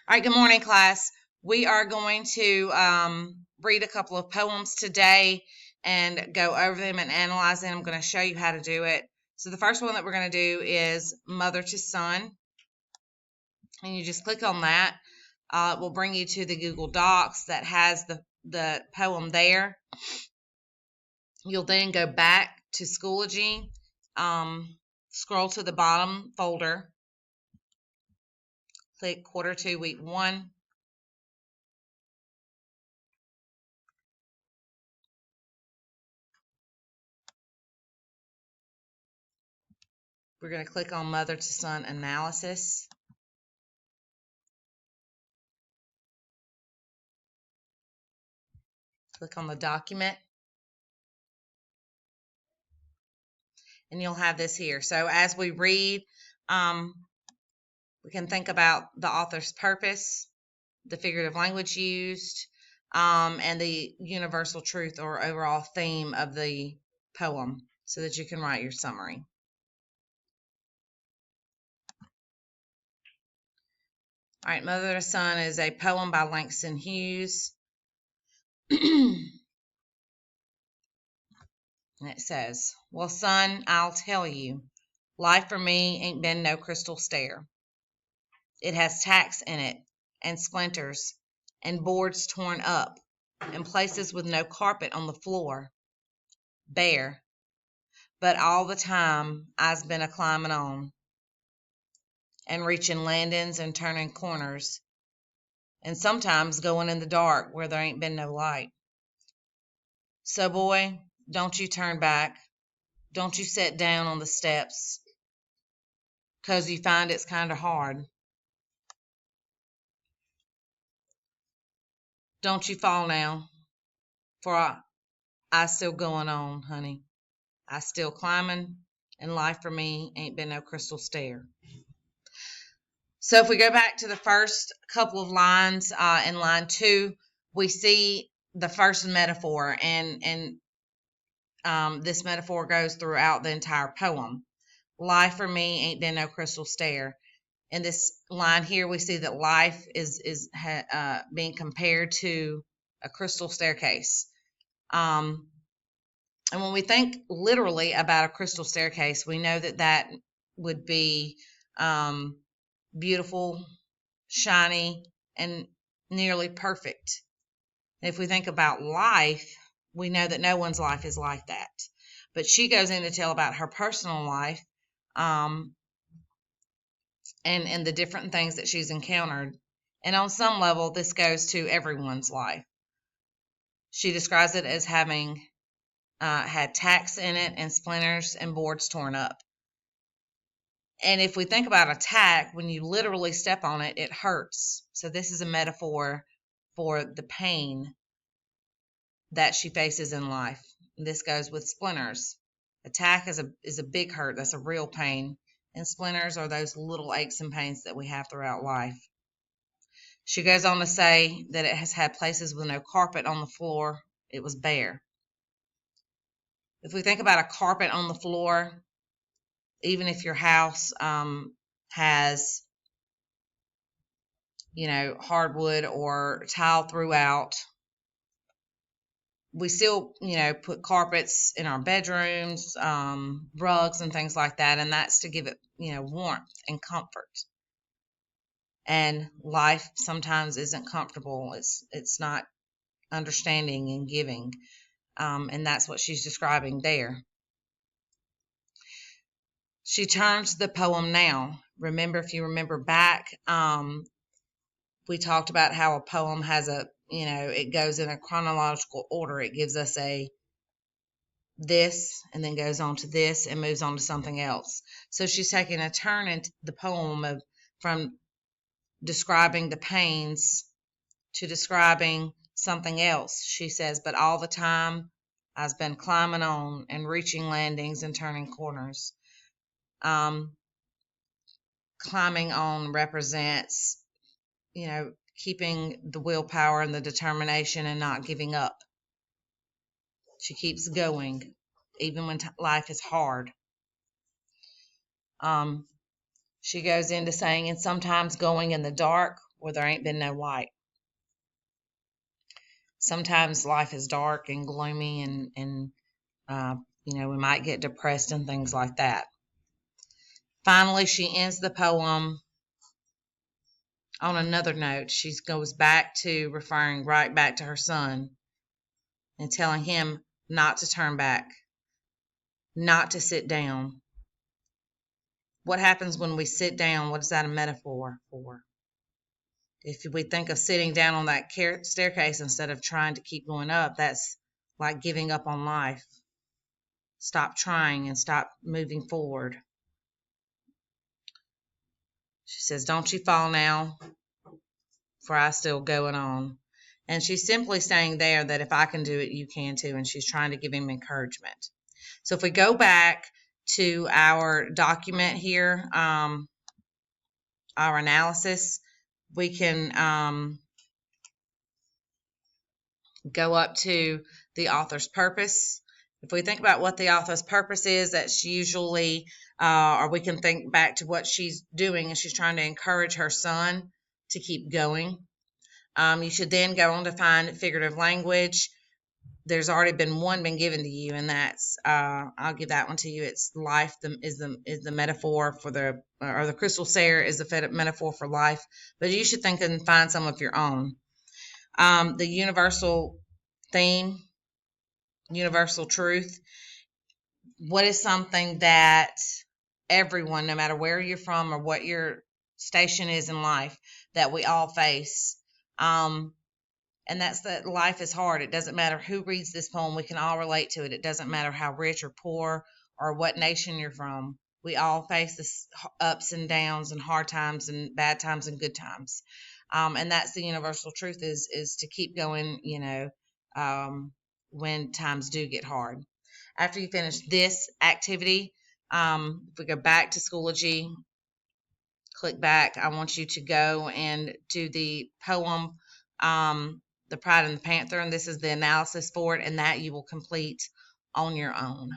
All right, good morning, class. We are going to read a couple of poems today and go over them and analyze them. I'm going to show you how to do it. So the first one that we're going to do is Mother to Son, and you just click on that. It will bring you to the Google Docs that has the poem there. You'll then go back to Schoology, scroll to the bottom folder, click Quarter 2, Week 1. We're going to click on Mother to Son Analysis. Click on the document, and you'll have this here. So as we read, we can think about the author's purpose, the figurative language used, and the universal truth or overall theme of the poem so that you can write your summary. All right, Mother to Son is a poem by Langston Hughes. And it says, well, son, I'll tell you, life for me ain't been no crystal stair. It has tacks in it, and splinters, and boards torn up, and places with no carpet on the floor, bare. But all the time I's been a climbing on, and reaching landings and turning corners, and sometimes going in the dark where there ain't been no light. So, boy, don't you turn back. Don't you sit down on the steps, 'cause you find it's kind of hard. Don't you fall now, for I still going on, honey. I still climbing, and life for me ain't been no crystal stair. So if we go back to the first couple of lines, in line 2, we see the first metaphor, and this metaphor goes throughout the entire poem. Life for me ain't been no crystal stair. In this line here, we see that life is being compared to a crystal staircase. And when we think literally about a crystal staircase, we know that would be beautiful, shiny, and nearly perfect. If we think about life, we know that no one's life is like that. But she goes in to tell about her personal life, and the different things that she's encountered. And on some level, this goes to everyone's life. She describes it as having had tacks in it and splinters and boards torn up. And if we think about a tack, when you literally step on it, it hurts. So this is a metaphor for the pain that she faces in life. And this goes with splinters. A tack is a big hurt. That's a real pain. And splinters are those little aches and pains that we have throughout life. She goes on to say that it has had places with no carpet on the floor. It was bare. If we think about a carpet on the floor, even if your house has, hardwood or tile throughout, we still, put carpets in our bedrooms, rugs and things like that, and that's to give it, warmth and comfort. And life sometimes isn't comfortable. It's not understanding and giving, and that's what she's describing there. She turns the poem now. If you remember back, we talked about how a poem has it goes in a chronological order. It gives us this, and then goes on to this, and moves on to something else. So she's taking a turn into the poem from describing the pains to describing something else. She says, but all the time I've been climbing on and reaching landings and turning corners. Climbing on represents, keeping the willpower and the determination and not giving up. She keeps going, even when life is hard. She goes into saying, and sometimes going in the dark where there ain't been no light. Sometimes life is dark and gloomy, and we might get depressed and things like that. Finally, she ends the poem on another note. She goes back to referring right back to her son and telling him not to turn back, not to sit down. What happens when we sit down? What is that a metaphor for? If we think of sitting down on that staircase instead of trying to keep going up, that's like giving up on life. Stop trying and stop moving forward. She says, don't you fall now, for I still going on. And she's simply saying there that if I can do it, you can too. And she's trying to give him encouragement. So if we go back to our document here, our analysis, we can go up to the author's purpose. If we think about what the author's purpose is, that's usually, or we can think back to what she's doing, and she's trying to encourage her son to keep going. You should then go on to find figurative language. There's already been one given to you, and that's I'll give that one to you. It's life is the metaphor for the crystal stair is the metaphor for life. But you should think and find some of your own. The universal theme, universal truth. What is something that everyone, no matter where you're from or what your station is in life, that we all face? And that's that life is hard. It doesn't matter who reads this poem. We can all relate to it. It doesn't matter how rich or poor or what nation you're from. We all face this ups and downs and hard times and bad times and good times. And that's the universal truth is to keep going, when times do get hard. After you finish this activity, if we go back to Schoology, click back. I want you to go and do the poem, The Pride and the Panther, and this is the analysis for it, and that you will complete on your own.